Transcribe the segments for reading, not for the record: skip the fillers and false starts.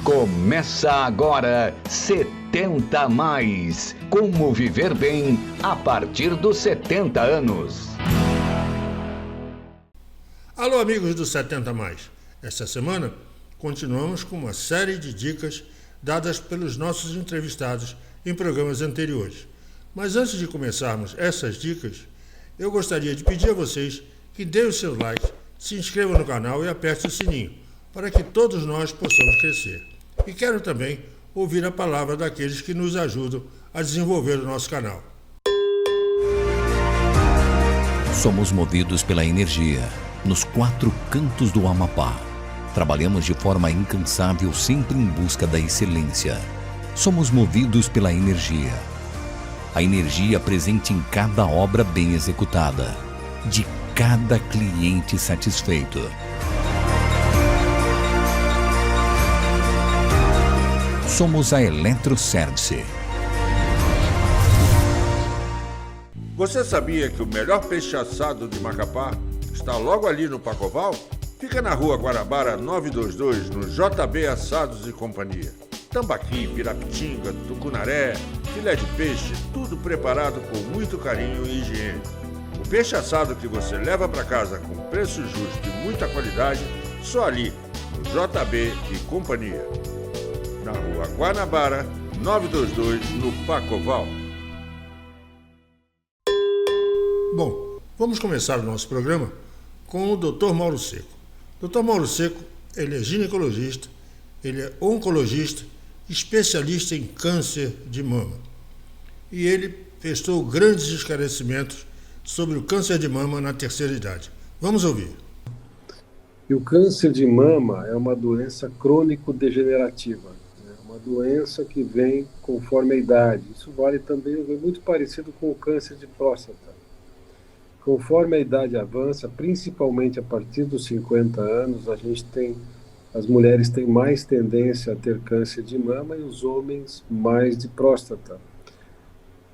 Começa agora 70 a mais. Como viver bem a partir dos 70 anos. Alô, amigos do 70 a mais. Esta semana continuamos com uma série de dicas dadas pelos nossos entrevistados em programas anteriores. Mas antes de começarmos essas dicas, eu gostaria de pedir a vocês que deem o seu like, se inscrevam no canal e apertem o sininho, para que todos nós possamos crescer. E quero também ouvir a palavra daqueles que nos ajudam a desenvolver o nosso canal. Somos movidos pela energia, nos 4 cantos do Amapá. Trabalhamos de forma incansável, sempre em busca da excelência. Somos movidos pela energia. A energia presente em cada obra bem executada, de cada cliente satisfeito. Somos a Eletroservice. Você sabia que o melhor peixe assado de Macapá está logo ali no Pacoval? Fica na Rua Guanabara 922, no JB Assados e Companhia. Tambaqui, pirapitinga, tucunaré, filé de peixe, tudo preparado com muito carinho e higiene. O peixe assado que você leva para casa com preço justo e muita qualidade, só ali, no JB e Companhia. Na Rua Guanabara 922, no Pacoval. Bom, vamos começar o nosso programa com o Dr. Mauro Seco. Dr. Mauro Seco, ele é ginecologista, ele é oncologista, especialista em câncer de mama. E ele prestou grandes esclarecimentos sobre o câncer de mama na terceira idade. Vamos ouvir. E o câncer de mama é uma doença crônico-degenerativa. É uma doença que vem conforme a idade. Isso vale também, é muito parecido com o câncer de próstata. Conforme a idade avança, principalmente a partir dos 50 anos, as mulheres têm mais tendência a ter câncer de mama e os homens mais de próstata.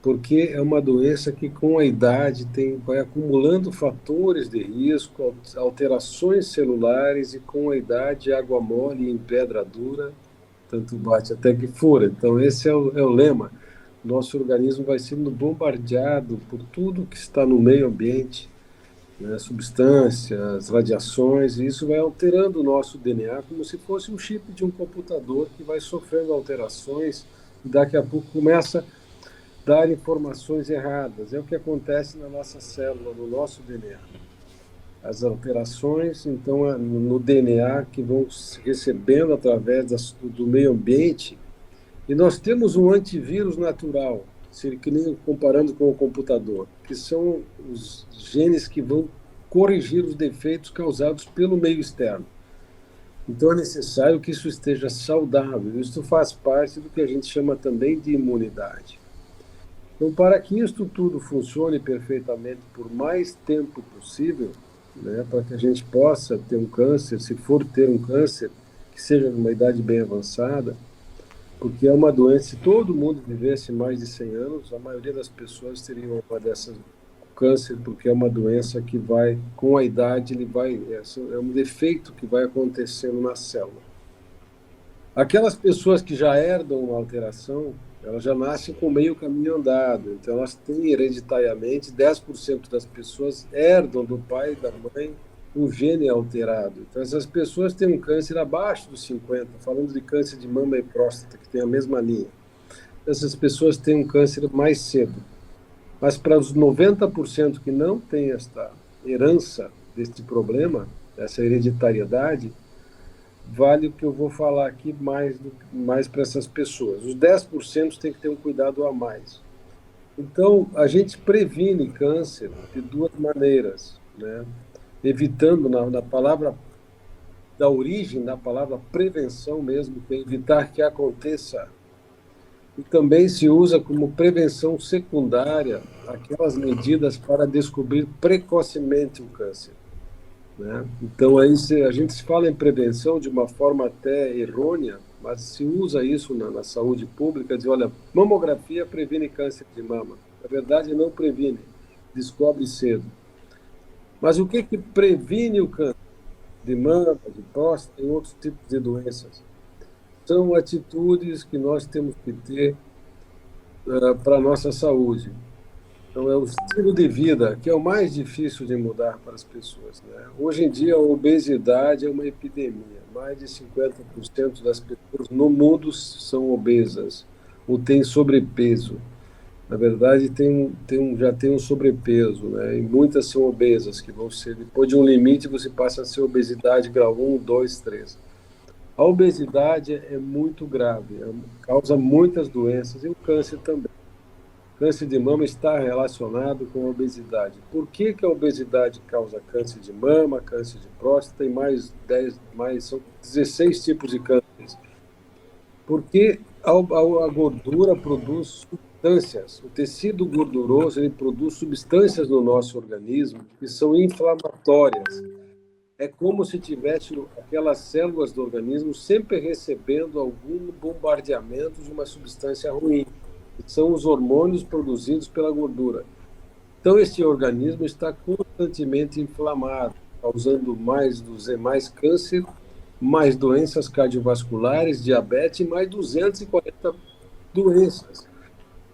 Porque é uma doença que com a idade vai acumulando fatores de risco, alterações celulares e com a idade água mole em pedra dura, tanto bate até que fura. Então esse é o lema. Nosso organismo vai sendo bombardeado por tudo que está no meio ambiente, né, substâncias, radiações, e isso vai alterando o nosso DNA como se fosse um chip de um computador que vai sofrendo alterações e daqui a pouco começa a dar informações erradas. É o que acontece na nossa célula, no nosso DNA. As alterações, então, no DNA que vão recebendo através do meio ambiente. E nós temos um antivírus natural, que nem comparando com o computador, que são os genes que vão corrigir os defeitos causados pelo meio externo. Então é necessário que isso esteja saudável. Isso faz parte do que a gente chama também de imunidade. Então, para que isso tudo funcione perfeitamente por mais tempo possível, né, para que a gente possa ter um câncer, se for ter um câncer, que seja numa idade bem avançada, porque é uma doença, se todo mundo vivesse mais de 100 anos, a maioria das pessoas teriam uma dessas câncer, porque é uma doença que vai, com a idade, é um defeito que vai acontecendo na célula. Aquelas pessoas que já herdam uma alteração, elas já nascem com meio caminho andado, então elas têm hereditariamente, 10% das pessoas herdam do pai e da mãe um gene alterado. Então, essas pessoas têm um câncer abaixo dos 50, falando de câncer de mama e próstata, que tem a mesma linha. Essas pessoas têm um câncer mais cedo. Mas para os 90% que não têm esta herança deste problema, essa hereditariedade, vale o que eu vou falar aqui mais para essas pessoas. Os 10% têm que ter um cuidado a mais. Então, a gente previne câncer de 2 maneiras, né? Evitando na palavra da origem, na palavra prevenção mesmo, que é evitar que aconteça. E também se usa como prevenção secundária aquelas medidas para descobrir precocemente o câncer, né? Então aí a gente se fala em prevenção de uma forma até errônea, mas se usa isso na saúde pública, diz, olha, mamografia previne câncer de mama. Na verdade, não previne, descobre cedo. Mas o que previne o câncer de mama, de próstata e outros tipos de doenças? são atitudes que nós temos que ter para a nossa saúde. Então, é o estilo de vida que é o mais difícil de mudar para as pessoas, né? Hoje em dia, a obesidade é uma epidemia. Mais de 50% das pessoas no mundo são obesas ou têm sobrepeso. Na verdade, já tem um sobrepeso, né? E muitas são obesas, que vão ser, depois de um limite, você passa a ser obesidade grau 1, 2, 3. A obesidade é muito grave, causa muitas doenças e o câncer também. Câncer de mama está relacionado com a obesidade. Por que a obesidade causa câncer de mama, câncer de próstata e são 16 tipos de cânceres? Porque a gordura produz substâncias. O tecido gorduroso ele produz substâncias no nosso organismo que são inflamatórias. É como se tivesse aquelas células do organismo sempre recebendo algum bombardeamento de uma substância ruim, que são os hormônios produzidos pela gordura. Então, esse organismo está constantemente inflamado, causando mais câncer, mais doenças cardiovasculares, diabetes e mais 240 doenças.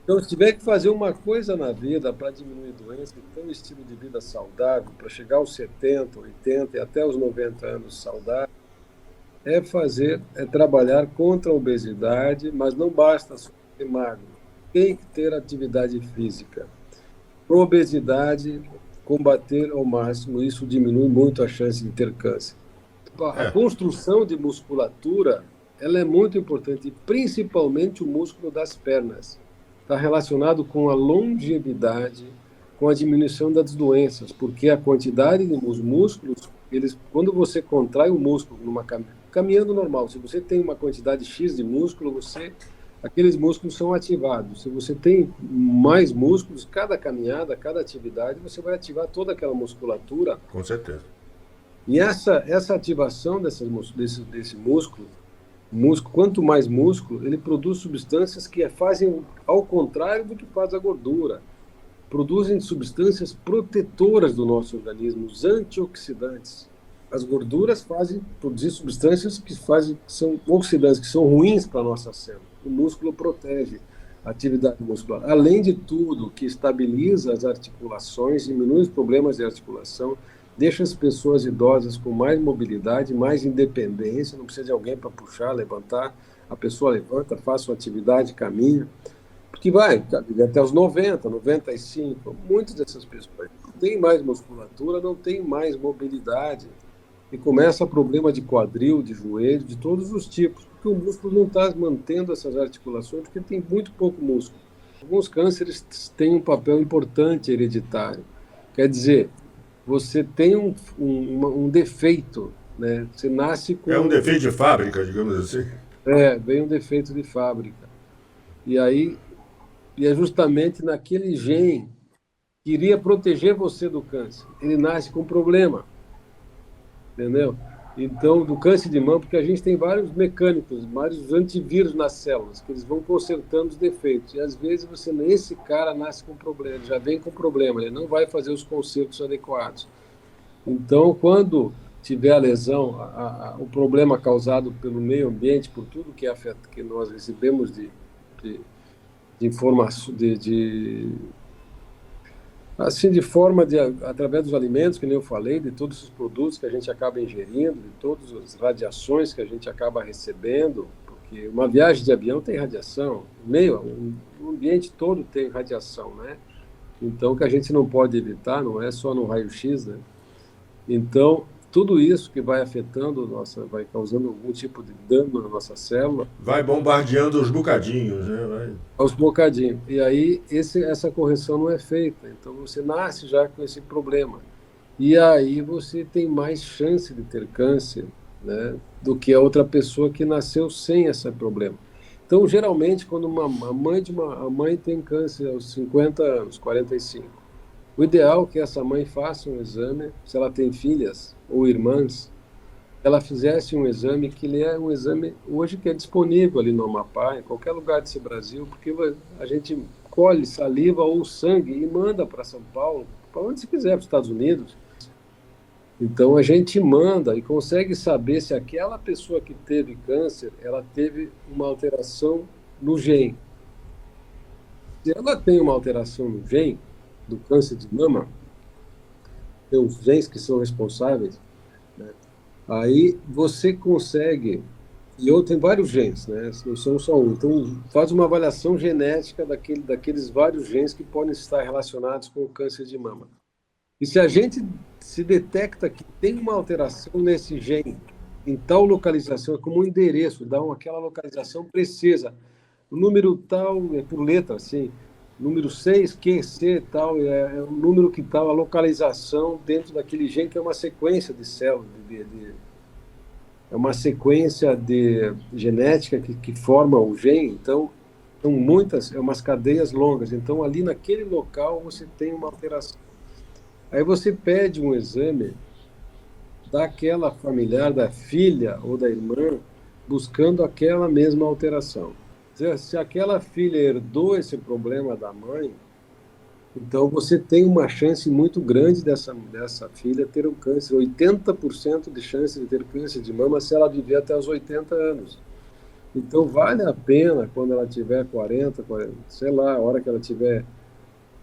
Então, se tiver que fazer uma coisa na vida para diminuir doença, ter um estilo de vida saudável, para chegar aos 70, 80 e até os 90 anos saudável, é trabalhar contra a obesidade, mas não basta só ser magro, tem que ter atividade física. Para a obesidade, combater ao máximo, isso diminui muito a chance de ter câncer. A construção de musculatura, ela é muito importante, principalmente o músculo das pernas. Está relacionado com a longevidade, com a diminuição das doenças, porque a quantidade de músculos, quando você contrai o músculo caminhando normal, se você tem uma quantidade X de músculo, aqueles músculos são ativados. Se você tem mais músculos, cada caminhada, cada atividade, você vai ativar toda aquela musculatura. Com certeza. E essa ativação desse músculo, quanto mais músculo, ele produz substâncias que fazem ao contrário do que faz a gordura. Produzem substâncias protetoras do nosso organismo, os antioxidantes. As gorduras produzem substâncias que são oxidantes, que são ruins para a nossa célula. O músculo protege a atividade muscular. Além de tudo, que estabiliza as articulações, diminui os problemas de articulação, deixa as pessoas idosas com mais mobilidade, mais independência, não precisa de alguém para puxar, levantar. A pessoa levanta, faz sua atividade, caminha. Porque vai até os 90, 95. Muitas dessas pessoas não têm mais musculatura, não têm mais mobilidade. E começa problema de quadril, de joelho, de todos os tipos. Porque o músculo não está mantendo essas articulações, porque tem muito pouco músculo. Alguns cânceres têm um papel importante hereditário. Quer dizer, você tem um defeito, né? Você nasce com... É um defeito de fábrica, digamos assim? Vem um defeito de fábrica. E é justamente naquele gene que iria proteger você do câncer. Ele nasce com problema. Entendeu? Então, do câncer de mama, porque a gente tem vários mecânicos, vários antivírus nas células, que eles vão consertando os defeitos. E às vezes esse cara nasce com problema, ele já vem com problema, ele não vai fazer os consertos adequados. Então, quando tiver a lesão, o problema causado pelo meio ambiente, por tudo que nós recebemos de informação, assim, de forma através dos alimentos, que nem eu falei, de todos os produtos que a gente acaba ingerindo, de todas as radiações que a gente acaba recebendo, porque uma viagem de avião tem radiação, o ambiente todo tem radiação, né? Então, que a gente não pode evitar, não é só no raio-x, né? Então, tudo isso que vai afetando vai causando algum tipo de dano na nossa célula. Vai bombardeando os bocadinhos, né? Aos bocadinhos. E aí, essa correção não é feita. Então, você nasce já com esse problema. E aí, você tem mais chance de ter câncer, né, do que a outra pessoa que nasceu sem esse problema. Então, geralmente, quando a mãe tem câncer aos 50 anos, 45, o ideal é que essa mãe faça um exame, se ela tem filhas ou irmãs, ela fizesse um exame que ele é um exame hoje que é disponível ali no Amapá, em qualquer lugar desse Brasil, porque a gente colhe saliva ou sangue e manda para São Paulo, para onde se quiser, para os Estados Unidos. Então a gente manda e consegue saber se aquela pessoa que teve câncer, ela teve uma alteração no gene. Se ela tem uma alteração no gene do câncer de mama, tem os genes que são responsáveis, né? Aí você consegue, e eu tenho vários genes, né? Não são só um. Então faz uma avaliação genética daqueles vários genes que podem estar relacionados com o câncer de mama. E se a gente se detecta que tem uma alteração nesse gene, em tal localização, é como um endereço, dá aquela localização precisa. O número tal, é por letra, assim, número 6, Q, C, tal, é o número que tal, a localização dentro daquele gene, que é uma sequência de células, é uma sequência de genética que forma o gene, então, são muitas, é umas cadeias longas, então ali naquele local você tem uma alteração. Aí você pede um exame daquela familiar, da filha ou da irmã, buscando aquela mesma alteração. Se aquela filha herdou esse problema da mãe, então você tem uma chance muito grande dessa filha ter um câncer, 80% de chance de ter câncer de mama se ela viver até os 80 anos. Então vale a pena, quando ela tiver 40, sei lá, a hora que ela tiver...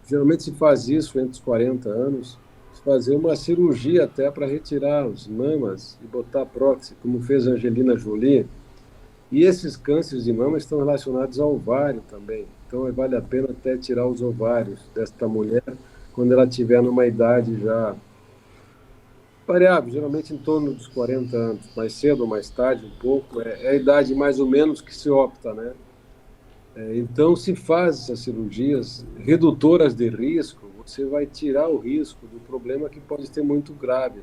Geralmente se faz isso entre os 40 anos, fazer uma cirurgia até para retirar os mamas e botar prótese, como fez a Angelina Jolie. E esses cânceres de mama estão relacionados ao ovário também. Então vale a pena até tirar os ovários desta mulher quando ela estiver numa idade já variável, geralmente em torno dos 40 anos, mais cedo ou mais tarde, um pouco. É a idade mais ou menos que se opta, né? Então, se faz essas cirurgias redutoras de risco, você vai tirar o risco do problema que pode ser muito grave.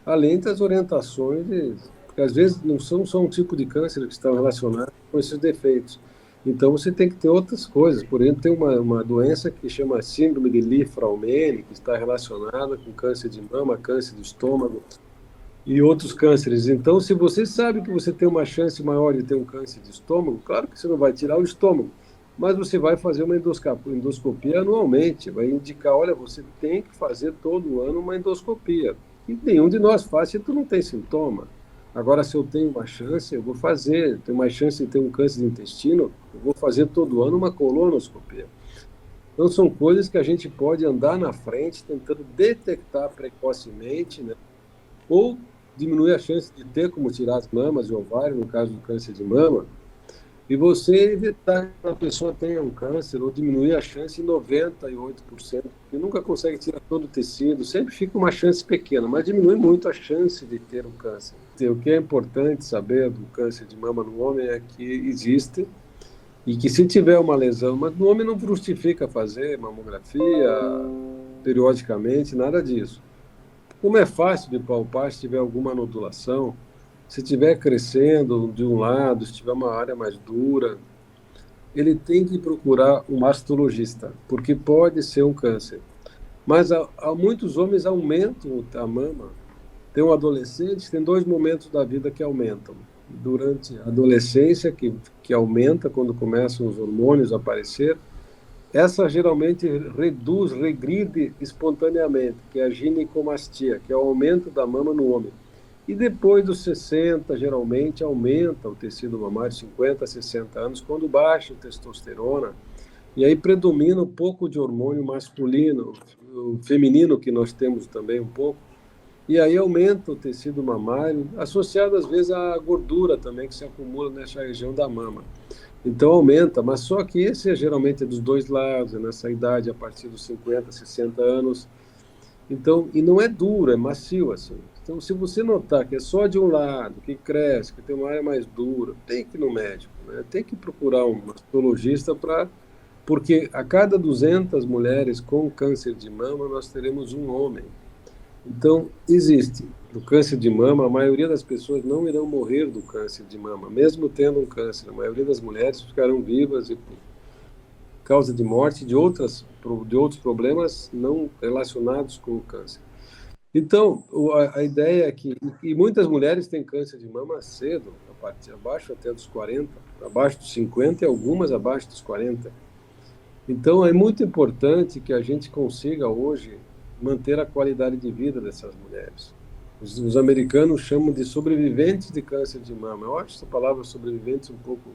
Além das orientações, porque às vezes não são só um tipo de câncer que estão relacionados com esses defeitos. Então, você tem que ter outras coisas. Por exemplo, tem uma doença que chama síndrome de Li-Fraumeni, que está relacionada com câncer de mama, câncer do estômago e outros cânceres. Então, se você sabe que você tem uma chance maior de ter um câncer de estômago, claro que você não vai tirar o estômago, mas você vai fazer uma endoscopia anualmente, vai indicar, olha, você tem que fazer todo ano uma endoscopia. E nenhum de nós faz se tu não tem sintoma. Agora, se eu tenho uma chance, eu vou fazer. Tenho mais chance de ter um câncer de intestino, eu vou fazer todo ano uma colonoscopia. Então, são coisas que a gente pode andar na frente, tentando detectar precocemente, né? Ou diminuir a chance de ter como tirar as mamas e ovário, no caso do câncer de mama, e você evitar que a pessoa tenha um câncer, ou diminuir a chance em 98%, porque nunca consegue tirar todo o tecido, sempre fica uma chance pequena, mas diminui muito a chance de ter um câncer. O que é importante saber do câncer de mama no homem é que existe, e que se tiver uma lesão, mas no homem não justifica fazer mamografia periodicamente, nada disso. Como é fácil de palpar se tiver alguma nodulação, se estiver crescendo de um lado, se tiver uma área mais dura, ele tem que procurar um mastologista, porque pode ser um câncer. Mas há muitos homens aumentam a mama. Tem um adolescente, tem 2 momentos da vida que aumentam. Durante a adolescência, que aumenta quando começam os hormônios a aparecer, essa geralmente regride espontaneamente, que é a ginecomastia, que é o aumento da mama no homem. E depois dos 60, geralmente, aumenta o tecido mamário, 50, 60 anos, quando baixa a testosterona, e aí predomina um pouco de hormônio masculino, o feminino, que nós temos também um pouco, e aí aumenta o tecido mamário, associado às vezes à gordura também, que se acumula nessa região da mama. Então aumenta, mas só que esse geralmente é dos 2 lados, é nessa idade, a partir dos 50, 60 anos. Então, e não é duro, é macio assim. Então, se você notar que é só de um lado, que cresce, que tem uma área mais dura, tem que ir no médico, né? Tem que procurar um mastologista porque a cada 200 mulheres com câncer de mama, nós teremos um homem. Então, existe. No câncer de mama, a maioria das pessoas não irão morrer do câncer de mama, mesmo tendo um câncer. A maioria das mulheres ficarão vivas e por causa de morte de outros problemas não relacionados com o câncer. Então, a ideia é que... E muitas mulheres têm câncer de mama cedo, abaixo até dos 40, abaixo dos 50 e algumas abaixo dos 40. Então, é muito importante que a gente consiga hoje manter a qualidade de vida dessas mulheres. Os americanos chamam de sobreviventes de câncer de mama. Eu acho essa palavra sobreviventes um pouco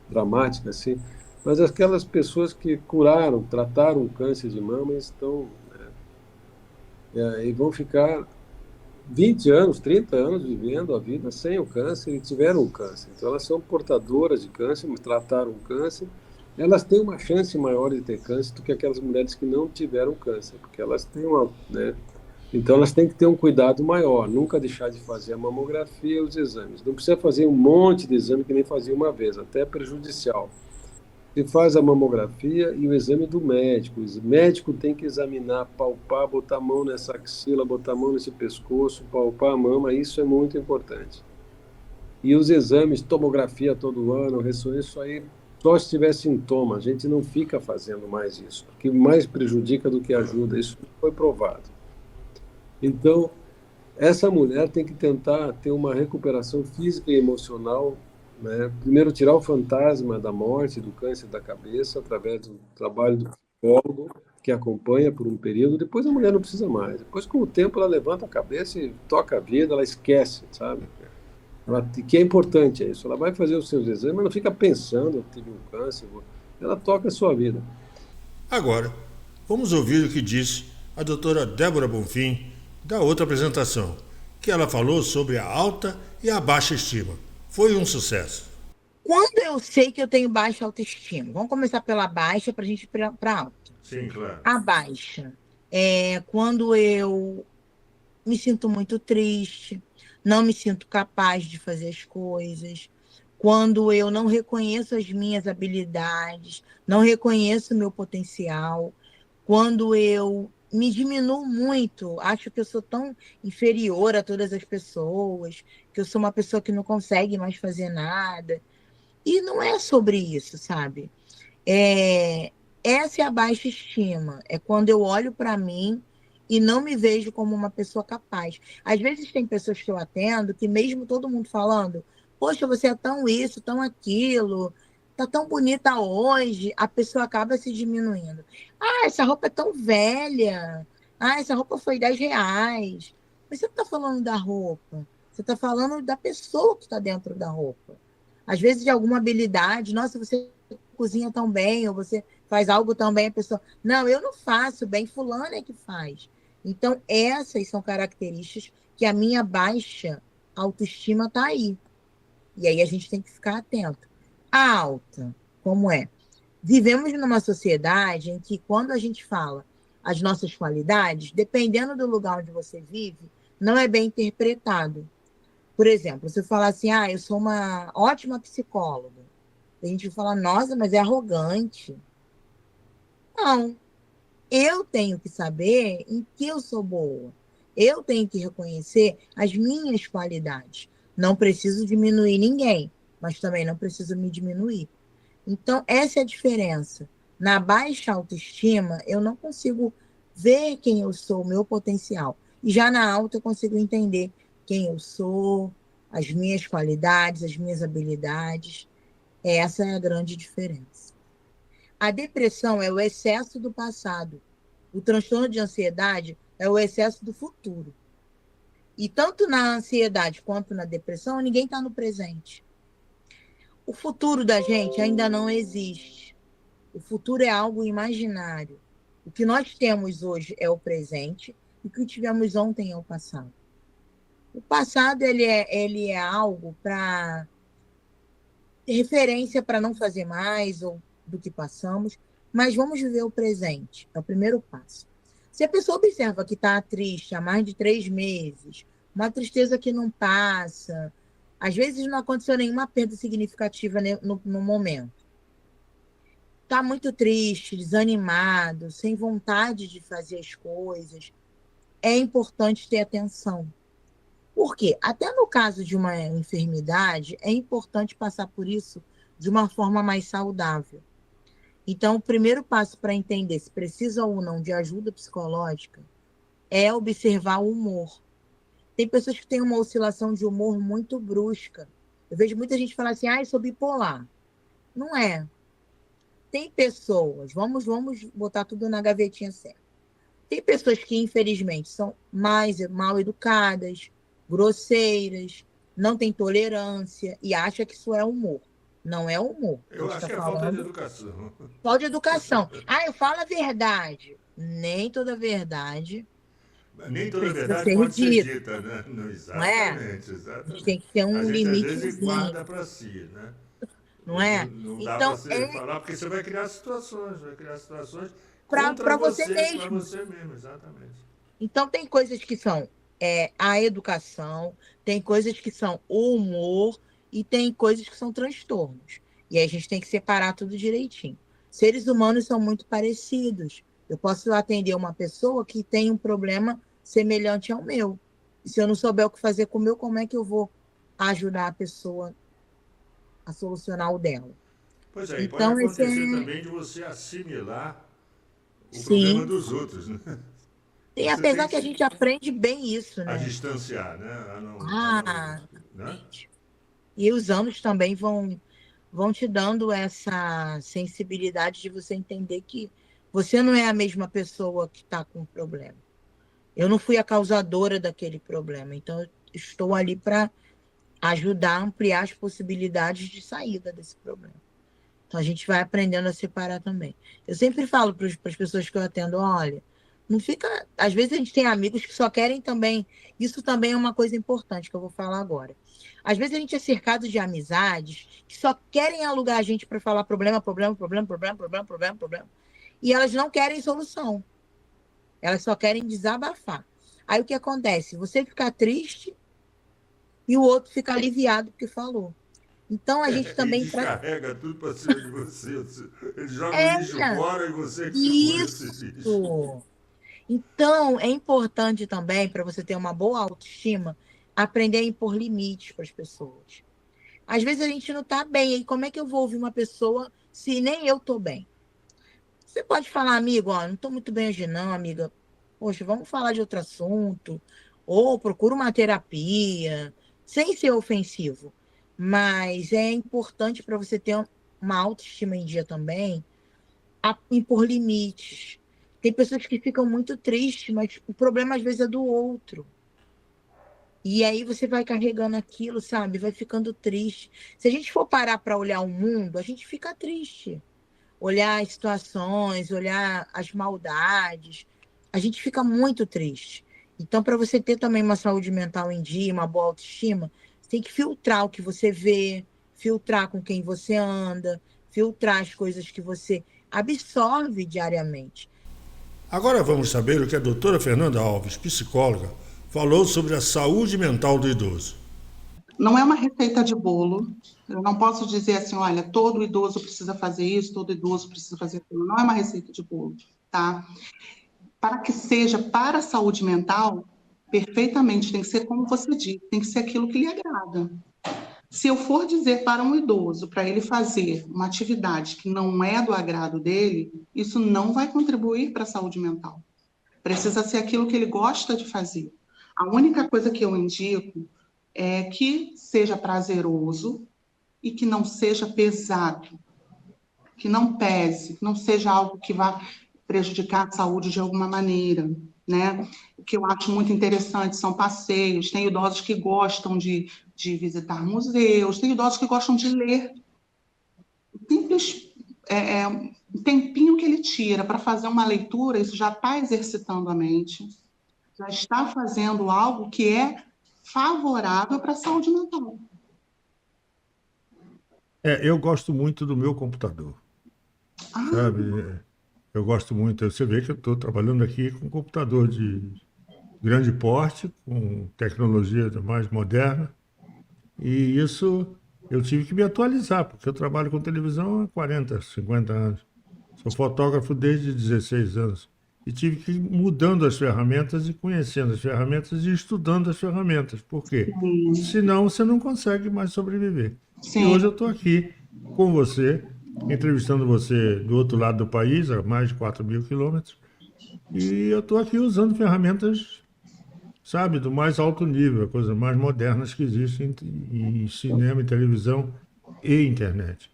dramática, assim, mas aquelas pessoas que curaram, trataram o câncer de mama estão, e vão ficar 20 anos, 30 anos vivendo a vida sem o câncer e tiveram o câncer. Então, elas são portadoras de câncer, trataram o câncer, elas têm uma chance maior de ter câncer do que aquelas mulheres que não tiveram câncer, porque elas têm uma, né? Então, elas têm que ter um cuidado maior, nunca deixar de fazer a mamografia e os exames. Não precisa fazer um monte de exame que nem fazia uma vez, até é prejudicial. Você faz a mamografia e o exame do médico. O médico tem que examinar, palpar, botar a mão nessa axila, botar a mão nesse pescoço, palpar a mama, isso é muito importante. E os exames, tomografia todo ano, ressonância, isso aí, só se tiver sintoma. A gente não fica fazendo mais isso, porque mais prejudica do que ajuda, isso foi provado. Então, essa mulher tem que tentar ter uma recuperação física e emocional, né? Primeiro, tirar o fantasma da morte, do câncer da cabeça, através do trabalho do psicólogo, que acompanha por um período. Depois a mulher não precisa mais. Depois, com o tempo, ela levanta a cabeça e toca a vida, ela esquece, sabe? Que é importante é isso. Ela vai fazer os seus exames, mas não fica pensando que teve um câncer. Ela toca a sua vida. Agora, vamos ouvir o que disse a doutora Débora Bonfim da outra apresentação, que ela falou sobre a alta e a baixa estima. Foi um sucesso. Quando eu sei que eu tenho baixa autoestima? Vamos começar pela baixa para a gente ir para alta. Sim, claro. A baixa é quando eu me sinto muito triste, não me sinto capaz de fazer as coisas, quando eu não reconheço as minhas habilidades, não reconheço o meu potencial, quando eu me diminuo muito, acho que eu sou tão inferior a todas as pessoas, que eu sou uma pessoa que não consegue mais fazer nada. E não é sobre isso, sabe? Essa é a baixa estima. É quando eu olho para mim e não me vejo como uma pessoa capaz. Às vezes tem pessoas que eu atendo que mesmo todo mundo falando, poxa, você é tão isso, tão aquilo, tá tão bonita hoje, a pessoa acaba se diminuindo. Ah, essa roupa é tão velha. Ah, essa roupa foi R$ 10. Mas você não está falando da roupa. Você está falando da pessoa que está dentro da roupa. Às vezes de alguma habilidade. Nossa, você cozinha tão bem, ou você faz algo tão bem, a pessoa... Não, eu não faço bem, fulano é que faz. Então, essas são características que a minha baixa autoestima está aí. E aí a gente tem que ficar atento. A alta, como é? Vivemos numa sociedade em que, quando a gente fala as nossas qualidades, dependendo do lugar onde você vive, não é bem interpretado. Por exemplo, você falar assim, eu sou uma ótima psicóloga. A gente fala, nossa, mas é arrogante. Não. Eu tenho que saber em que eu sou boa. Eu tenho que reconhecer as minhas qualidades. Não preciso diminuir ninguém, mas também não preciso me diminuir. Então, essa é a diferença. Na baixa autoestima, eu não consigo ver quem eu sou, o meu potencial. E já na alta, eu consigo entender quem eu sou, as minhas qualidades, as minhas habilidades. Essa é a grande diferença. A depressão é o excesso do passado. O transtorno de ansiedade é o excesso do futuro. E tanto na ansiedade quanto na depressão, ninguém está no presente. O futuro da gente ainda não existe. O futuro é algo imaginário. O que nós temos hoje é o presente e o que tivemos ontem é o passado. O passado ele é algo para referência para não fazer mais ou do que passamos, mas vamos viver o presente. É o primeiro passo. Se a pessoa observa que está triste há mais de 3 meses, uma tristeza que não passa, às vezes não aconteceu nenhuma perda significativa no momento. Está muito triste, desanimado, sem vontade de fazer as coisas. É importante ter atenção. Por quê? Até no caso de uma enfermidade, é importante passar por isso de uma forma mais saudável. Então, o primeiro passo para entender se precisa ou não de ajuda psicológica é observar o humor. Tem pessoas que têm uma oscilação de humor muito brusca. Eu vejo muita gente falar assim, eu sou bipolar. Não é. Tem pessoas, vamos botar tudo na gavetinha certa. Tem pessoas que, infelizmente, são mais mal educadas, grosseiras, não têm tolerância e acham que isso é humor. Não é humor. Eu acho que é falta de educação. Falta de educação. Eu falo a verdade. Nem toda verdade. Nem toda Precisa verdade ser pode ser dita. dita, né? Não, Não é? exatamente, A exatamente. gente tem que ter um A gente, às vezes, limitezinho, guarda para si, né? não é? Não dá Então, para você falar, porque você vai criar situações para contra você para mesmo. você mesmo, exatamente. Então, tem coisas que são a educação, tem coisas que são o humor e tem coisas que são transtornos. E aí a gente tem que separar tudo direitinho. Seres humanos são muito parecidos. Eu posso atender uma pessoa que tem um problema semelhante ao meu. E se eu não souber o que fazer com o meu, como é que eu vou ajudar a pessoa a solucionar o dela? Pois é, e pode Então, acontecer também de você assimilar o sim. problema dos outros, né? E Você apesar tem que a gente aprende bem isso, a né? distanciar, né? Né? E os anos também vão te dando essa sensibilidade de você entender que você não é a mesma pessoa que está com o problema. Eu não fui a causadora daquele problema, então eu estou ali para ajudar a ampliar as possibilidades de saída desse problema. Então a gente vai aprendendo a separar também. Eu sempre falo para as pessoas que eu atendo, olha, não fica. Às vezes a gente tem amigos que só querem também. Isso também é uma coisa importante que eu vou falar agora. Às vezes a gente é cercado de amizades que só querem alugar a gente para falar problema. E elas não querem solução. Elas só querem desabafar. Aí o que acontece? Você fica triste e o outro fica aliviado porque falou. Então a gente também E descarrega tudo para cima de você. Ele joga o lixo fora e você que segura esse lixo. Isso. Então, é importante também, para você ter uma boa autoestima, aprender a impor limites para as pessoas. Às vezes a gente não está bem, e como é que eu vou ouvir uma pessoa se nem eu estou bem? Você pode falar, amigo, não estou muito bem hoje não, amiga. Poxa, vamos falar de outro assunto, ou procura uma terapia, sem ser ofensivo. Mas é importante para você ter uma autoestima em dia também, impor limites. Tem pessoas que ficam muito tristes, mas o problema às vezes é do outro. E aí você vai carregando aquilo, sabe? Vai ficando triste. Se a gente for parar para olhar o mundo, a gente fica triste. Olhar as situações, olhar as maldades, a gente fica muito triste. Então, para você ter também uma saúde mental em dia, uma boa autoestima, você tem que filtrar o que você vê, filtrar com quem você anda, filtrar as coisas que você absorve diariamente. Agora vamos saber o que a doutora Fernanda Alves, psicóloga, falou sobre a saúde mental do idoso. Não é uma receita de bolo. Eu não posso dizer assim, olha, todo idoso precisa fazer isso, todo idoso precisa fazer aquilo. Não é uma receita de bolo, tá? Para que seja para a saúde mental, perfeitamente, tem que ser como você diz, tem que ser aquilo que lhe agrada. Se eu for dizer para um idoso, para ele fazer uma atividade que não é do agrado dele, isso não vai contribuir para a saúde mental. Precisa ser aquilo que ele gosta de fazer. A única coisa que eu indico é que seja prazeroso e que não seja pesado, que não pese, que não seja algo que vá prejudicar a saúde de alguma maneira, né? O que eu acho muito interessante são passeios. Tem idosos que gostam de visitar museus, tem idosos que gostam de ler. Simples, um tempinho que ele tira para fazer uma leitura, isso já está exercitando a mente, já está fazendo algo que é favorável para a saúde mental. Eu gosto muito do meu computador, sabe? Eu gosto muito. Você vê que eu estou trabalhando aqui com um computador de grande porte, com tecnologia mais moderna, e isso eu tive que me atualizar, porque eu trabalho com televisão há 40, 50 anos. Sou fotógrafo desde 16 anos. E tive que ir mudando as ferramentas e conhecendo as ferramentas e estudando as ferramentas. Por quê? Senão você não consegue mais sobreviver. Sim. E hoje eu estou aqui com você, entrevistando você do outro lado do país, a mais de 4.000 quilômetros, e eu estou aqui usando ferramentas, sabe, do mais alto nível, coisas mais modernas que existem em cinema, e televisão e internet.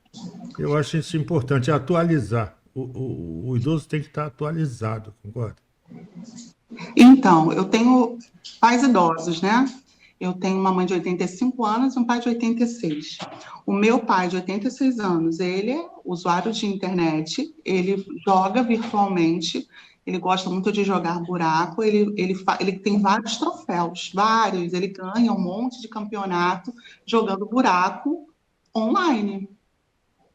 Eu acho isso importante, atualizar. O idoso tem que estar atualizado, concorda? Então, eu tenho pais idosos, né? Eu tenho uma mãe de 85 anos e um pai de 86. O meu pai, de 86 anos, ele é usuário de internet, ele joga virtualmente, ele gosta muito de jogar buraco, ele tem vários troféus, vários, ele ganha um monte de campeonato jogando buraco online.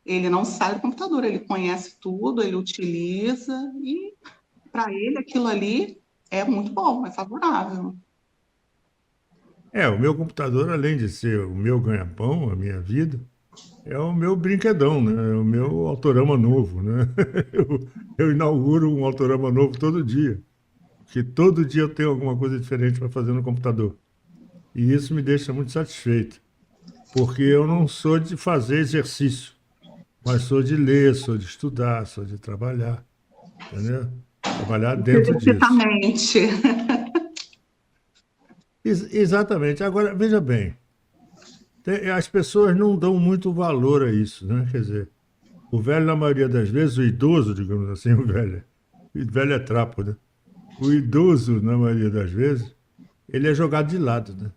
Ele não sai do computador, ele conhece tudo, ele utiliza, e para ele aquilo ali é muito bom, é favorável. O meu computador, além de ser o meu ganha-pão, a minha vida, é o meu brinquedão, né? É o meu autorama novo, né? Eu inauguro um autorama novo todo dia, porque todo dia eu tenho alguma coisa diferente para fazer no computador. E isso me deixa muito satisfeito, porque eu não sou de fazer exercício, mas sou de ler, sou de estudar, sou de trabalhar, entendeu? Trabalhar dentro disso. Exatamente. Exatamente. Agora, veja bem, as pessoas não dão muito valor a isso, né? Quer dizer, o velho, na maioria das vezes, o idoso, digamos assim, o velho é trapo, né? O idoso, na maioria das vezes, ele é jogado de lado, né?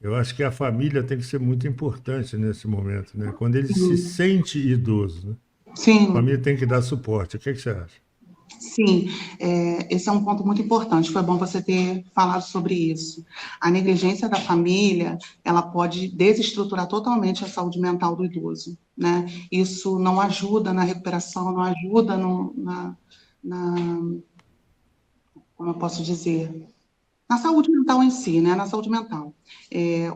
Eu acho que a família tem que ser muito importante nesse momento, né? Quando ele se sente idoso, né? A Sim, família tem que dar suporte. O que você acha? sim, esse é um ponto muito importante. Foi bom você ter falado sobre isso. A negligência da família, ela pode desestruturar totalmente a saúde mental do idoso, né? Isso não ajuda na recuperação, não ajuda na, como eu posso dizer, na saúde mental em si, né? Na saúde mental.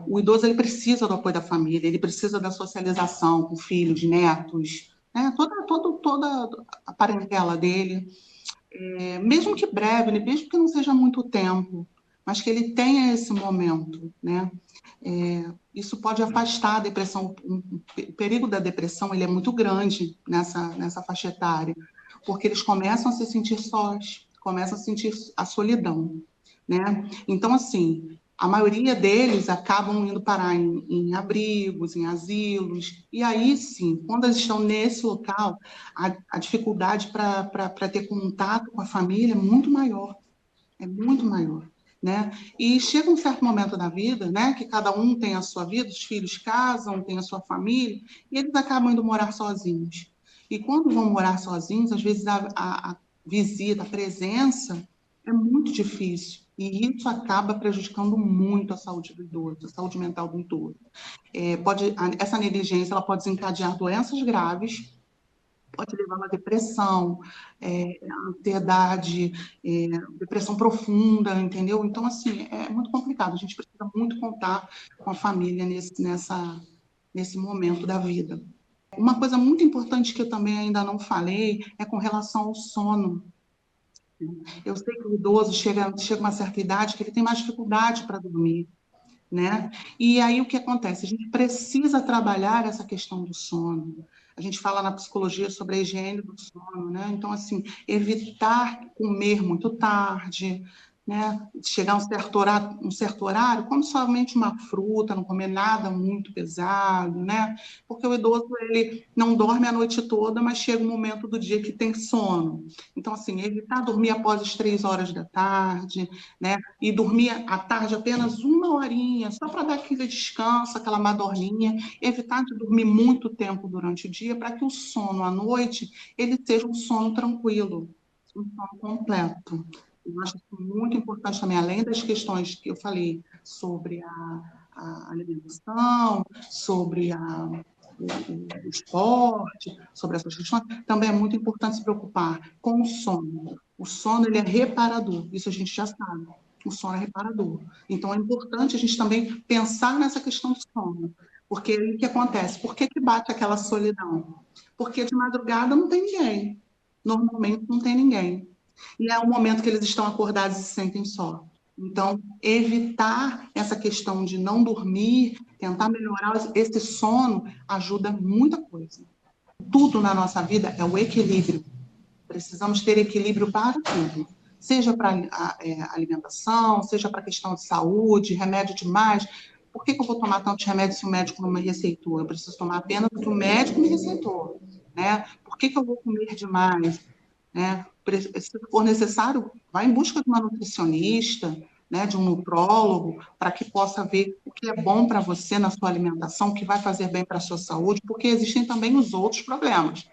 O idoso, ele precisa do apoio da família, ele precisa da socialização com filhos, netos, né? Toda a parentela dele. Mesmo que breve, mesmo que não seja muito tempo, mas que ele tenha esse momento, né? Isso pode afastar a depressão. O perigo da depressão, ele é muito grande nessa faixa etária, porque eles começam a se sentir sós, começam a sentir a solidão, né? Então, assim, a maioria deles acabam indo parar em abrigos, em asilos, e aí sim, quando eles estão nesse local, a dificuldade para ter contato com a família é muito maior, né? E chega um certo momento da vida, né, que cada um tem a sua vida, os filhos casam, tem a sua família, e eles acabam indo morar sozinhos. E quando vão morar sozinhos, às vezes a visita, a presença é muito difícil. E isso acaba prejudicando muito a saúde do idoso, a saúde mental do idoso. Essa negligência ela pode desencadear doenças graves, pode levar a uma depressão, ansiedade, depressão profunda, entendeu? Então, assim, é muito complicado. A gente precisa muito contar com a família nesse momento da vida. Uma coisa muito importante que eu também ainda não falei é com relação ao sono. Eu sei que o idoso chega a uma certa idade que ele tem mais dificuldade para dormir, né? E aí o que acontece? A gente precisa trabalhar essa questão do sono. A gente fala na psicologia sobre a higiene do sono, né? Então, assim, evitar comer muito tarde, né? Chegar a um certo horário, come somente uma fruta, não comer nada muito pesado, né? Porque o idoso, ele não dorme a noite toda, mas chega um momento do dia que tem sono. Então, assim, evitar dormir após as 3 horas da tarde, né? E dormir à tarde apenas uma horinha, só para dar aquele descanso, aquela madorninha, evitar de dormir muito tempo durante o dia, para que o sono à noite ele seja um sono tranquilo, um sono completo. Eu acho isso muito importante também, além das questões que eu falei sobre a alimentação, sobre o esporte, sobre essas questões, também é muito importante se preocupar com o sono. O sono, ele é reparador, isso a gente já sabe. O sono é reparador. Então, é importante a gente também pensar nessa questão do sono. Porque aí o que acontece? Por que bate aquela solidão? Porque de madrugada não tem ninguém. Normalmente não tem ninguém. E é o momento que eles estão acordados e se sentem só. Então, evitar essa questão de não dormir, tentar melhorar esse sono, ajuda muita coisa. Tudo na nossa vida é o equilíbrio. Precisamos ter equilíbrio para tudo. Seja para alimentação, seja para questão de saúde, remédio demais. Por que eu vou tomar tantos remédios se o médico não me receitou? Eu preciso tomar apenas o que o médico me receitou, né? Por que eu vou comer demais? Né? se for necessário, vai em busca de uma nutricionista, né, de um nutrólogo, para que possa ver o que é bom para você na sua alimentação, o que vai fazer bem para a sua saúde, porque existem também os outros problemas,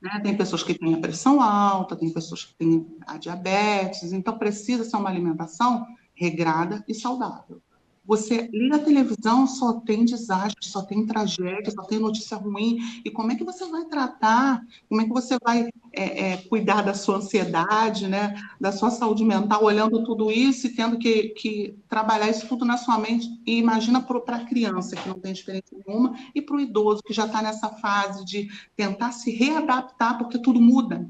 né? Tem pessoas que têm a pressão alta, tem pessoas que têm a diabetes, então precisa ser uma alimentação regrada e saudável. Você liga a televisão, só tem desastre, só tem tragédia, só tem notícia ruim. E como é que você vai tratar? Como é que você vai cuidar da sua ansiedade, né? Da sua saúde mental, olhando tudo isso e tendo que trabalhar isso tudo na sua mente? E imagina para a criança, que não tem experiência nenhuma, e para o idoso, que já está nessa fase de tentar se readaptar, porque tudo muda.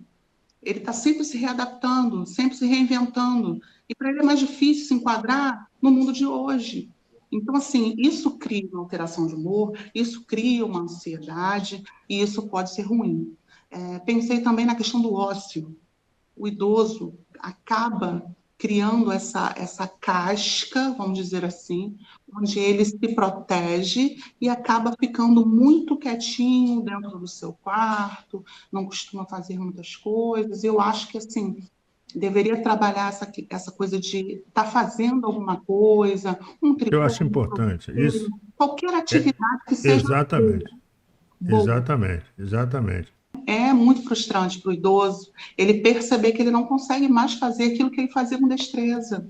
Ele está sempre se readaptando, sempre se reinventando. E para ele é mais difícil se enquadrar no mundo de hoje. Então, assim, isso cria uma alteração de humor, isso cria uma ansiedade, e isso pode ser ruim. Pensei também na questão do ócio. O idoso acaba criando essa casca, vamos dizer assim, onde ele se protege e acaba ficando muito quietinho dentro do seu quarto, não costuma fazer muitas coisas. Eu acho que, assim, deveria trabalhar essa coisa de estar fazendo alguma coisa, um tricô, Eu acho importante isso. qualquer atividade que seja Exatamente. boa. Exatamente. É muito frustrante para o idoso ele perceber que ele não consegue mais fazer aquilo que ele fazia com destreza.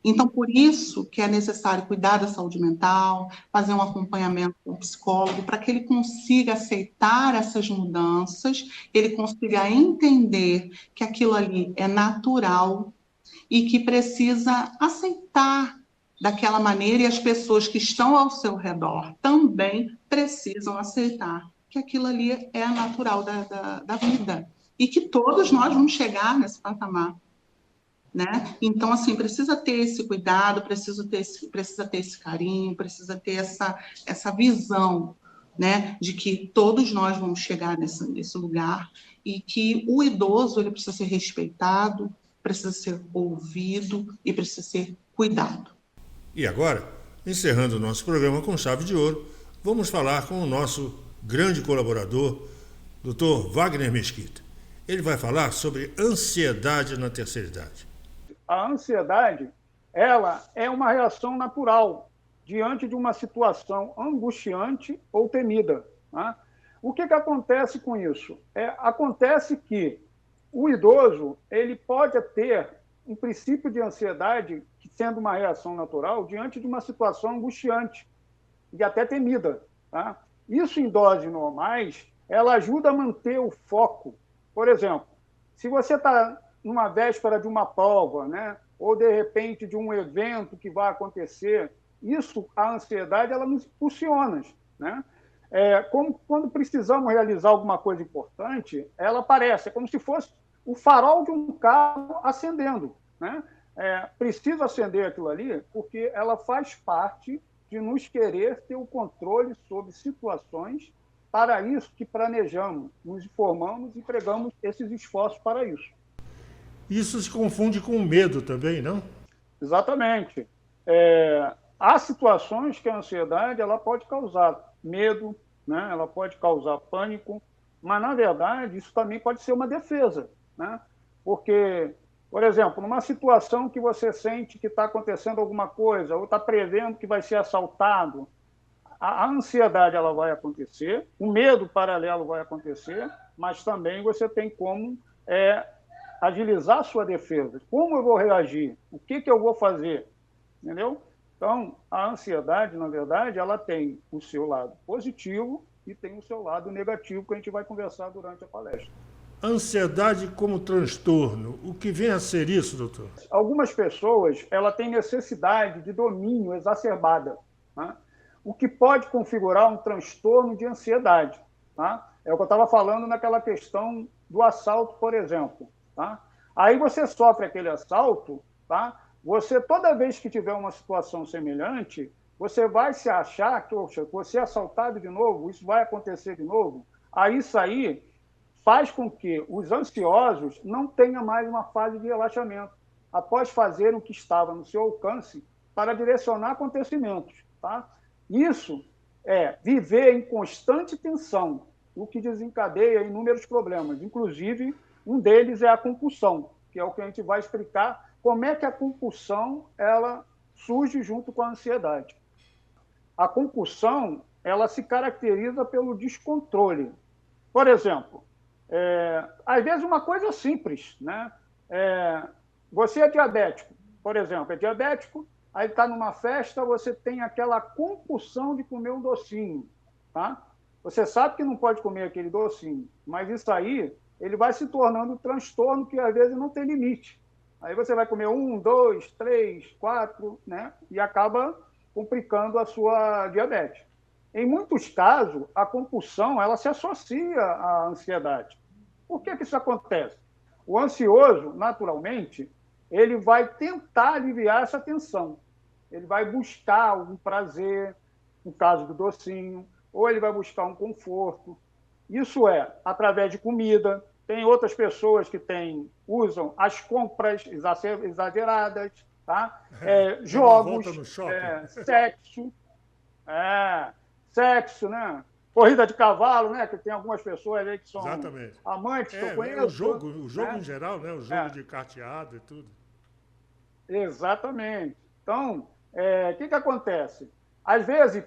Então, por isso que é necessário cuidar da saúde mental, fazer um acompanhamento com o psicólogo, para que ele consiga aceitar essas mudanças, ele consiga entender que aquilo ali é natural e que precisa aceitar daquela maneira, e as pessoas que estão ao seu redor também precisam aceitar que aquilo ali é natural da vida e que todos nós vamos chegar nesse patamar. Né? Então, assim, precisa ter esse cuidado, precisa ter esse carinho, precisa ter essa visão, né, de que todos nós vamos chegar nesse lugar e que o idoso ele precisa ser respeitado, precisa ser ouvido e precisa ser cuidado. E agora, encerrando o nosso programa com chave de ouro, vamos falar com o nosso grande colaborador, Dr. Wagner Mesquita. Ele vai falar sobre ansiedade na terceira idade. A ansiedade, ela é uma reação natural diante de uma situação angustiante ou temida. Né? O que acontece com isso? Acontece que o idoso ele pode ter um princípio de ansiedade, sendo uma reação natural, diante de uma situação angustiante e até temida. Tá? Isso, em doses normais, ela ajuda a manter o foco. Por exemplo, se você está numa véspera de uma prova, né? Ou, de repente, de um evento que vai acontecer, a ansiedade, ela nos impulsiona. Né? Como quando precisamos realizar alguma coisa importante, ela aparece, é como se fosse o farol de um carro acendendo. Né? Precisa acender aquilo ali porque ela faz parte de nos querer ter o controle sobre situações. Para isso que planejamos, nos informamos e empregamos esses esforços para isso. Isso se confunde com medo também, não? Exatamente. Há situações que a ansiedade ela pode causar medo, né? Ela pode causar pânico, mas, na verdade, isso também pode ser uma defesa. Né? Porque, por exemplo, numa situação que você sente que está acontecendo alguma coisa, ou está prevendo que vai ser assaltado, a ansiedade ela vai acontecer, o medo paralelo vai acontecer, mas também você tem como agilizar a sua defesa. Como eu vou reagir? O que eu vou fazer? Entendeu? Então, a ansiedade, na verdade, ela tem o seu lado positivo e tem o seu lado negativo, que a gente vai conversar durante a palestra. Ansiedade como transtorno. O que vem a ser isso, doutor? Algumas pessoas ela têm necessidade de domínio exacerbada, né? O que pode configurar um transtorno de ansiedade. Tá? É o que eu estava falando naquela questão do assalto, por exemplo. Tá? Aí você sofre aquele assalto, tá? Você, toda vez que tiver uma situação semelhante, você vai se achar que, oxa, você é assaltado de novo, isso vai acontecer de novo. Aí isso aí faz com que os ansiosos não tenham mais uma fase de relaxamento, após fazer o que estava no seu alcance para direcionar acontecimentos. Tá? Isso é viver em constante tensão, o que desencadeia inúmeros problemas, inclusive Um deles é a compulsão, que é o que a gente vai explicar como é que a compulsão ela surge junto com a ansiedade. A compulsão ela se caracteriza pelo descontrole. Por exemplo, às vezes uma coisa simples, né? Você é diabético, por exemplo, aí está numa festa, você tem aquela compulsão de comer um docinho, tá? Você sabe que não pode comer aquele docinho, mas isso aí ele vai se tornando um transtorno que às vezes não tem limite. Aí você vai comer 1, 2, 3, 4, né? E acaba complicando a sua diabetes. Em muitos casos, a compulsão ela se associa à ansiedade. Por que isso acontece? O ansioso, naturalmente, ele vai tentar aliviar essa tensão. Ele vai buscar algum prazer, no caso do docinho, ou ele vai buscar um conforto. Isso é através de comida. Tem outras pessoas que usam as compras exageradas, tá? Jogos, sexo, né? Corrida de cavalo, né? Que tem algumas pessoas aí que são amantes, que eu conheço. O jogo em geral, né? O jogo de carteado e tudo. Exatamente. Então, o que acontece? Às vezes,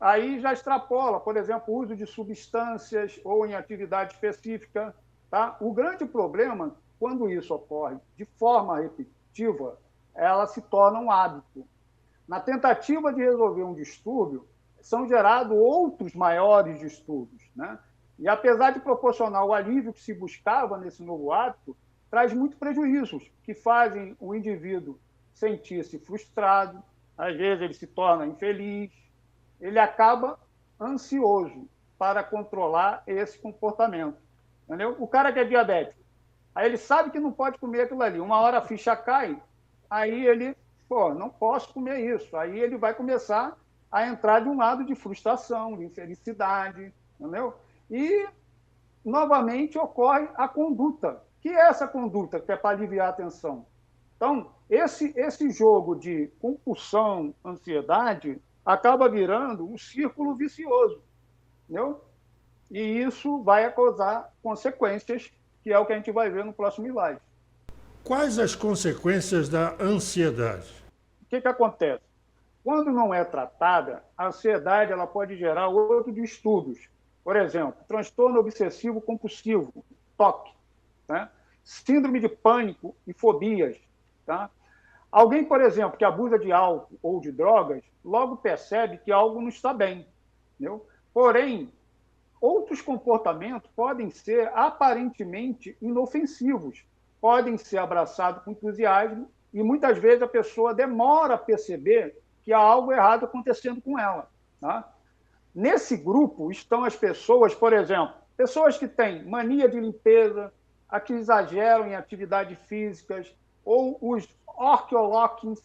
aí já extrapola, por exemplo, o uso de substâncias ou em atividade específica. Tá? O grande problema, quando isso ocorre de forma repetitiva, ela se torna um hábito. Na tentativa de resolver um distúrbio, são gerados outros maiores distúrbios, né? E apesar de proporcionar o alívio que se buscava nesse novo hábito, traz muitos prejuízos que fazem o indivíduo sentir-se frustrado, às vezes ele se torna infeliz, ele acaba ansioso para controlar esse comportamento. Entendeu? O cara que é diabético, aí ele sabe que não pode comer aquilo ali. Uma hora a ficha cai, aí ele, não posso comer isso. Aí ele vai começar a entrar de um lado de frustração, de infelicidade, entendeu? E, novamente, ocorre a conduta. Que é essa conduta que é para aliviar a tensão? Então, esse jogo de compulsão, ansiedade, acaba virando um círculo vicioso, entendeu? E isso vai causar consequências, que é o que a gente vai ver no próximo slide. Quais as consequências da ansiedade? O que acontece? Quando não é tratada, a ansiedade ela pode gerar outros distúrbios. Por exemplo, transtorno obsessivo compulsivo, TOC, né? Síndrome de pânico e fobias. Tá? Alguém, por exemplo, que abusa de álcool ou de drogas, logo percebe que algo não está bem. Entendeu? Porém, outros comportamentos podem ser aparentemente inofensivos, podem ser abraçados com entusiasmo e muitas vezes a pessoa demora a perceber que há algo errado acontecendo com ela. Tá? Nesse grupo estão as pessoas, por exemplo, pessoas que têm mania de limpeza, a que exageram em atividades físicas, ou os orquiolóquins,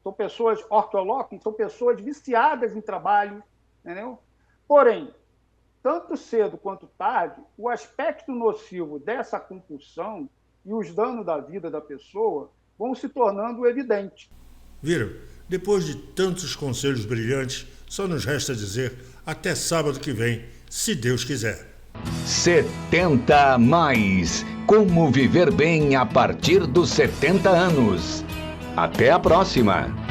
são pessoas viciadas em trabalho, entendeu? Porém, tanto cedo quanto tarde, o aspecto nocivo dessa compulsão e os danos da vida da pessoa vão se tornando evidentes. Viram? Depois de tantos conselhos brilhantes, só nos resta dizer até sábado que vem, se Deus quiser. 70 mais. Como viver bem a partir dos 70 anos. Até a próxima!